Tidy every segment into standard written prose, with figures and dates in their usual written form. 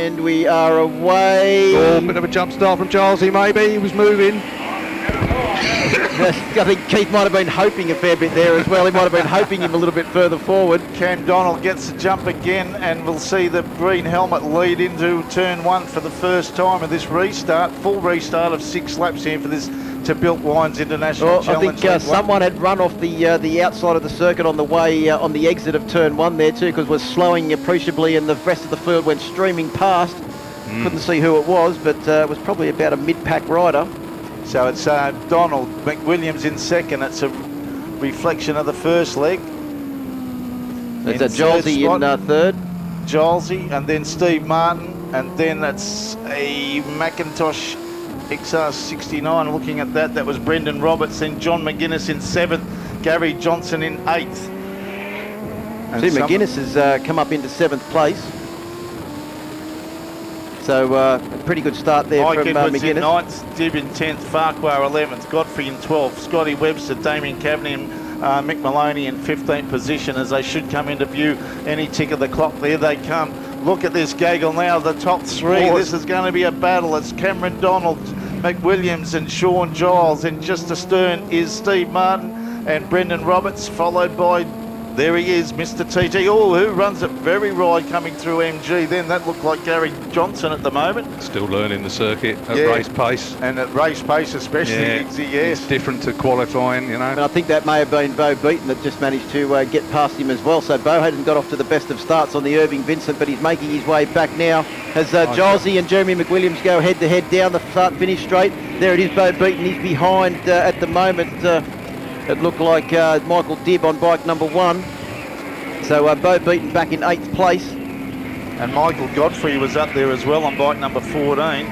And we are away. Oh, bit of a jump start from Gilesy, maybe. He was moving. I think Keith might have been hoping a fair bit there as well. He might have been hoping him a little bit further forward. Cam Donald gets the jump again, and we'll see the green helmet lead into turn 1 for the first time of this restart. Full restart of 6 laps here for this to Built Wines International Challenge. I think someone had run off the outside of the circuit on the way on the exit of turn 1 there too, because was slowing appreciably, and the rest of the field went streaming past. Couldn't see who it was, but it was probably about a mid-pack rider. So it's Donald, McWilliams in second. It's a reflection of the first leg. There's a Gilesy in third. Gilesy, and then Steve Martin, and then it's a Macintosh XR69. Looking at that, that was Brendan Roberts, then John McGuinness in 7th, Gary Johnson in 8th. See, McGuinness has come up into 7th place. So a pretty good start there Mike from Edwards McGuinness. in 9th, Dib in 10th, Farquhar 11th, Godfrey in 12th, Scotty Webster, Damien Cavaney and Mick Maloney in 15th position, as they should come into view any tick of the clock. There they come. Look at this gaggle now, the top 3. This is going to be a battle. It's Cameron Donald, McWilliams and Shawn Giles. And just astern is Steve Martin and Brendan Roberts, followed by, there he is, Mr. TT. Oh, who runs it very right coming through MG then? That looked like Gary Johnson at the moment. Still learning the circuit at race pace. And at race pace especially, yes. It's different to qualifying, you know. And I think that may have been Bo Beaton that just managed to get past him as well. So Bo hadn't got off to the best of starts on the Irving Vincent, but he's making his way back now as Gilesy and Jeremy McWilliams go head-to-head down the start-finish straight. There it is, Bo Beaton. He's behind at the moment. It looked like Michael Dibb on bike number 1. So Bo Beaton back in 8th place. And Michael Godfrey was up there as well on bike number 14.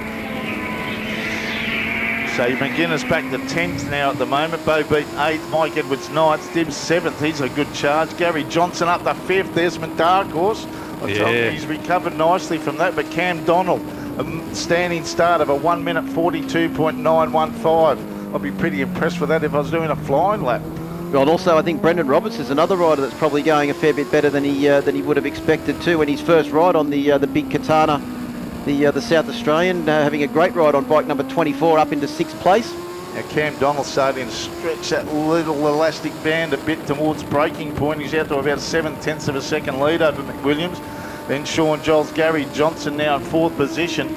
So McGuinness back to 10th now at the moment. Bo Beaton 8th, Mike Edwards 9th, Dibb 7th. He's a good charge. Gary Johnson up to 5th. There's Dark Horse. He's recovered nicely from that. But Cam Donald, a standing start of a 1 minute 42.915. I'd be pretty impressed with that if I was doing a flying lap. Well, and also I think Brendan Roberts is another rider that's probably going a fair bit better than he would have expected too. In his first ride on the big Katana, the South Australian, having a great ride on bike number 24 up into 6th place. Now Cam Donald starting to stretch that little elastic band a bit towards breaking point. He's out to about 7/10 of a second lead over McWilliams. Then Shawn Giles, Gary Johnson now in 4th position.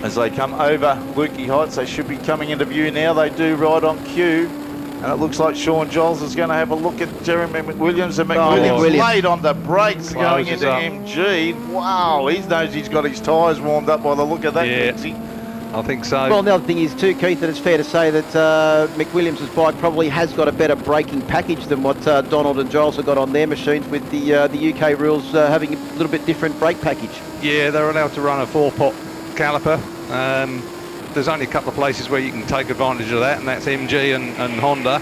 As they come over Lukey Heights, they should be coming into view now. They do ride on cue. And it looks like Shawn Giles is going to have a look at Jeremy McWilliams. And McWilliams laid on the brakes going into MG. Wow, he knows he's got his tyres warmed up by the look of that. Yeah, I think so. Well, the other thing is too, Keith, that it's fair to say that McWilliams' bike probably has got a better braking package than what Donald and Giles have got on their machines, with the UK rules having a little bit different brake package. Yeah, they're allowed to run a 4-pot caliper. There's only a couple of places where you can take advantage of that, and that's MG and Honda.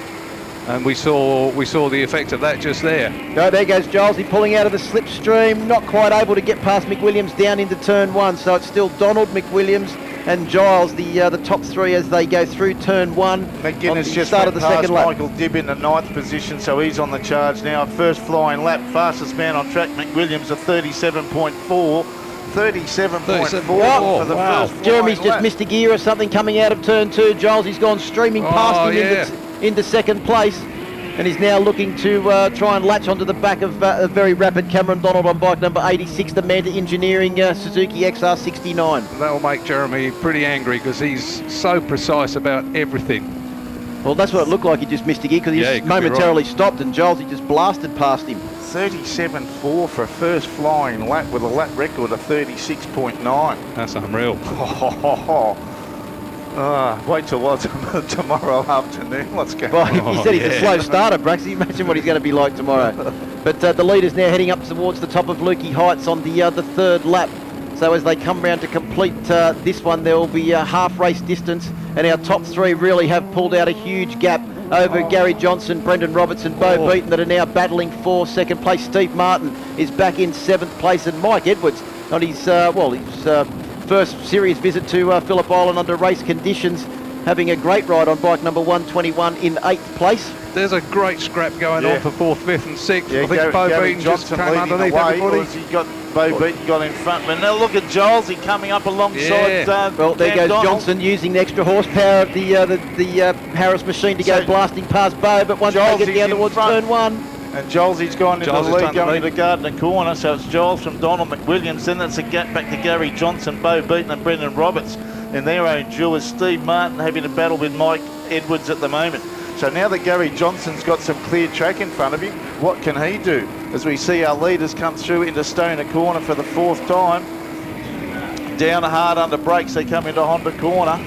And we saw the effect of that just there. Oh, there goes Giles. He's pulling out of the slipstream, not quite able to get past McWilliams down into turn 1. So it's still Donald, McWilliams and Giles, the top 3 as they go through turn 1. McGuinness just started the second lap. Michael Dibb in the 9th position, so he's on the charge now. First flying lap, fastest man on track, McWilliams, a 37.4. 37.4 for the first. Jeremy's just missed a gear or something coming out of turn 2. Giles, he's gone streaming past him into 2nd place, and he's now looking to try and latch onto the back of a very rapid Cameron Donald on bike number 86, the Manta Engineering Suzuki XR69. That'll make Jeremy pretty angry because he's so precise about everything. Well, that's what it looked like. He just missed a gear because he momentarily stopped, and Giles, he just blasted past him. 37.4 for a first flying lap with a lap record of 36.9. That's unreal. Wait till tomorrow afternoon. What's going on? Well, he said he's a slow starter, Braxy. Imagine what he's going to be like tomorrow. But the leader's now heading up towards the top of Lukey Heights on the 3rd lap. So as they come round to complete this one, there will be a half race distance, and our top 3 really have pulled out a huge gap over Gary Johnson, Brendan Roberts and Bo Beaton, that are now battling for 2nd place. Steve Martin is back in 7th place, and Mike Edwards on his first serious visit to Phillip Island under race conditions, having a great ride on bike number 121 in 8th place. There's a great scrap going on for 4th, 5th and 6th. Yeah, I think Bo Beaton just came underneath everybody. He got Bo Beaton got in front. But now look at Gilesy coming up alongside. Well, there Cam goes Donald. Johnson using the extra horsepower of the Harris machine to go So blasting past Bo, but once they Gilesy's get down in towards front. turn one. And Gilesy's gone into the Giles has lead, done the going lead. into Gardner Corner. So it's Giles from Donald McWilliams. Then it's a gap back to Gary Johnson, Bo Beaton and Brendan Roberts in their own duel, with Steve Martin having a battle with Mike Edwards at the moment. So now that Gary Johnson's got some clear track in front of him, what can he do? As we see our leaders come through into Stoner Corner for the 4th time. Down hard under brakes, they come into Honda Corner.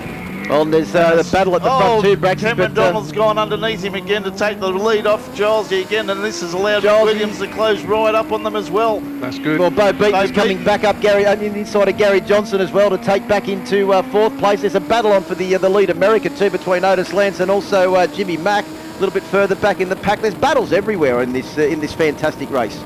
Well, and there's the battle at the front too, Braxton. Cameron Donald's gone underneath him again to take the lead off Gilesy again, and this has allowed Gilesy. Williams to close right up on them as well. That's good. Well, Bo Beaton's Bo coming Beaton. back up inside of Gary Johnson as well to take back into 4th place. There's a battle on for the lead America too between Otis Lance and also Jimmy Mack. A little bit further back in the pack. There's battles everywhere in this fantastic race.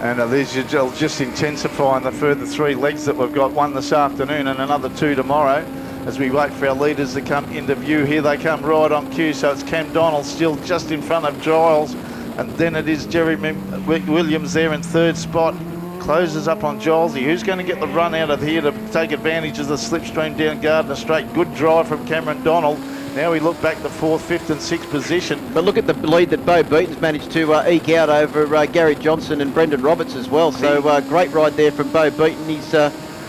And these are just intensifying the further 3 legs that we've got, one this afternoon and another 2 tomorrow. As we wait for our leaders to come into view, here they come right on cue. So it's Cam Donald still just in front of Giles, and then it is Jeremy Williams there in 3rd spot. Closes up on Gilesy. Who's going to get the run out of here to take advantage of the slipstream down Gardner Straight? Good drive from Cameron Donald. Now we look back to 4th, 5th and 6th position. But look at the lead that Bo Beaton's managed to eke out over Gary Johnson and Brendan Roberts as well. So great ride there from Bo Beaton. He's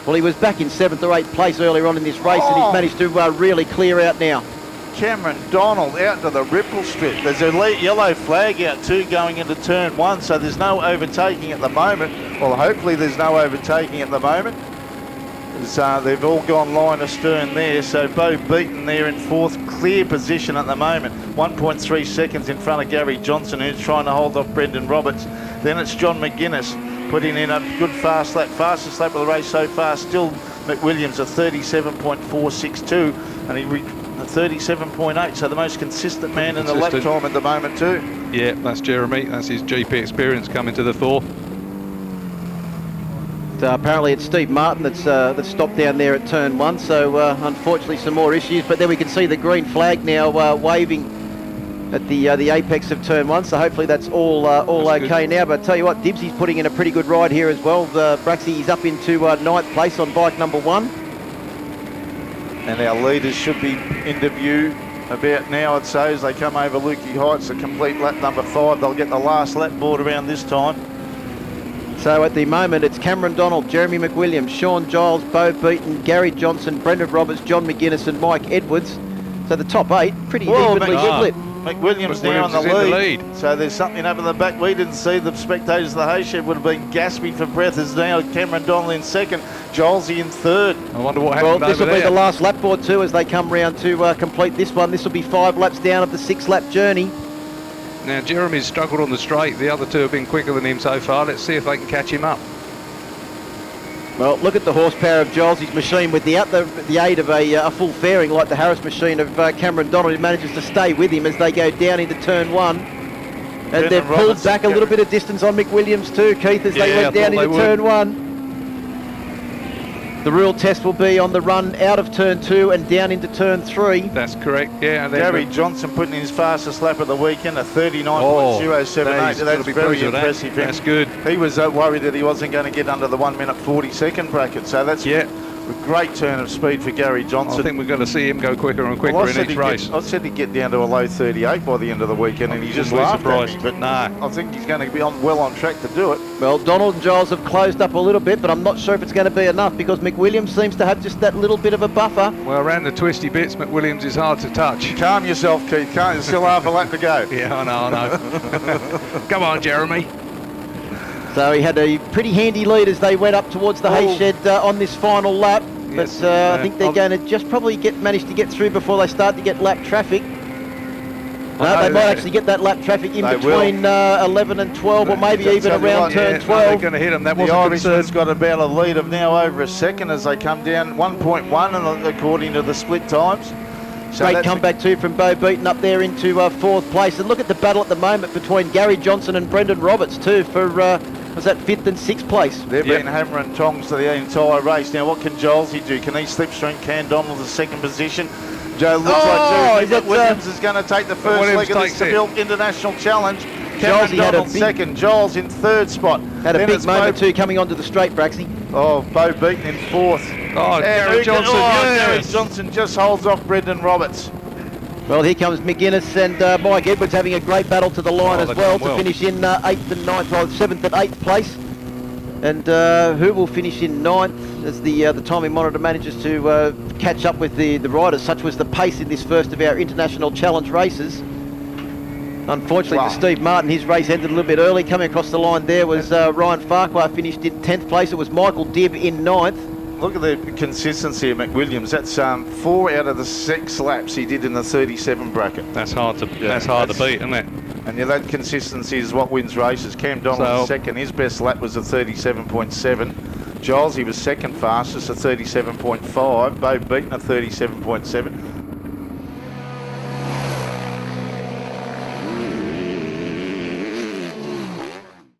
well, he was back in 7th or 8th place earlier on in this race, and he's managed to really clear out now. Cameron Donald out to the ripple strip. There's a yellow flag out too going into turn 1, so there's no overtaking at the moment. Well, hopefully there's no overtaking at the moment. They've all gone line astern there, so Bo Beaton there in 4th, clear position at the moment. 1.3 seconds in front of Gary Johnson, who's trying to hold off Brendan Roberts. Then it's John McGuinness putting in a good fast lap, fastest lap of the race so far. Still McWilliams at 37.462, and he 37.8, so the most consistent man in the lap time at the moment too. Yeah, that's Jeremy. That's his GP experience coming to the fore. Apparently it's Steve Martin that's stopped down there at turn 1, so unfortunately some more issues, but then we can see the green flag now waving at the apex of turn 1, so hopefully that's all okay now. But I tell you what, Dibbsy's putting in a pretty good ride here as well. Braxy, he's up into 9th place on bike number 1. And our leaders should be into view about now, I'd say, as they come over Lukey Heights to complete lap number 5. They'll get the last lap board around this time. So at the moment, it's Cameron Donald, Jeremy McWilliams, Shawn Giles, Bo Beaton, Gary Johnson, Brendan Roberts, John McGuinness and Mike Edwards. So the top 8, pretty evenly split. McWilliams now in the lead. So there's something up in the back we didn't see. The spectators of the hay shed would have been gasping for breath. As now Cameron Donald in 2nd, Gilesy in 3rd. I wonder what happened. Well, this will over be there. the last lap board too as they come round to complete this one. This will be 5 laps down of the 6-lap journey. Now Jeremy's struggled on the straight. The other 2 have been quicker than him so far. Let's see if they can catch him up. Well, look at the horsepower of Gilesy's machine without the aid of a full fairing like the Harris machine of Cameron Donald, who manages to stay with him as they go down into turn 1. And they've pulled back a little bit of distance on McWilliams too, Keith, as they went down into turn 1. The real test will be on the run out of turn 2 and down into turn 3. That's correct, yeah. And Gary Johnson putting in his fastest lap of the weekend, a 39.078. That's very impressive. That's good. He was worried that he wasn't going to get under the 1 minute 40-second bracket, so that's a great turn of speed for Gary Johnson. I think we're going to see him go quicker and quicker in each race. I said he'd get down to a low 38 by the end of the weekend, and he just laughed at me. But I think he's going to be well on track to do it. Well, Donald and Giles have closed up a little bit, but I'm not sure if it's going to be enough because McWilliams seems to have just that little bit of a buffer. Well, around the twisty bits, McWilliams is hard to touch. Calm yourself, Keith. There's still half a lap to go. Yeah, I know. Come on, Jeremy. So he had a pretty handy lead as they went up towards the hay shed on this final lap. Yes, but I think they're going to just probably manage to get through before they start to get lap traffic. No, they might actually get that lap traffic in between 11 and 12, or maybe even around turn 12. They're going to hit them. That wasn't the Irishman's got about a lead of now over a second as they come down 1.1 according to the split times. So great comeback too from Bo Beaton up there into 4th place. And look at the battle at the moment between Gary Johnson and Brendan Roberts too for was that 5th and 6th place. They've been hammer and tongs to the entire race. Now what can Gilesy do? Can he slipstream Cam Donald to 2nd position? Joe looks like Williams is going to take the first leg of this Seville International Challenge. Giles, he had a Donald second. Giles in third spot. Had a Then big it's moment Bo, too coming onto the straight, Braxy. Bo Beaton in fourth. Oh, Gary Johnson, Gary yes. Johnson just holds off Brendan Roberts. Well, here comes McGuinness and Mike Edwards having a great battle to the line as they've well done well. to finish in 8th and 9th, or 7th and 8th place. And who will finish in 9th as the timing monitor manages to catch up with the riders. Such was the pace in this first of our international challenge races. Unfortunately for Steve Martin, his race ended a little bit early. Coming across the line there was Ryan Farquhar, finished in 10th place. It was Michael Dibb in 9th. Look at the consistency of McWilliams. That's 4 out of the 6 laps he did in the 37 bracket. That's hard to beat, isn't it? And yeah, that consistency is what wins races. Cam Donald second. His best lap was a 37.7. Giles, he was second fastest at 37.5. Bo Beaton at 37.7.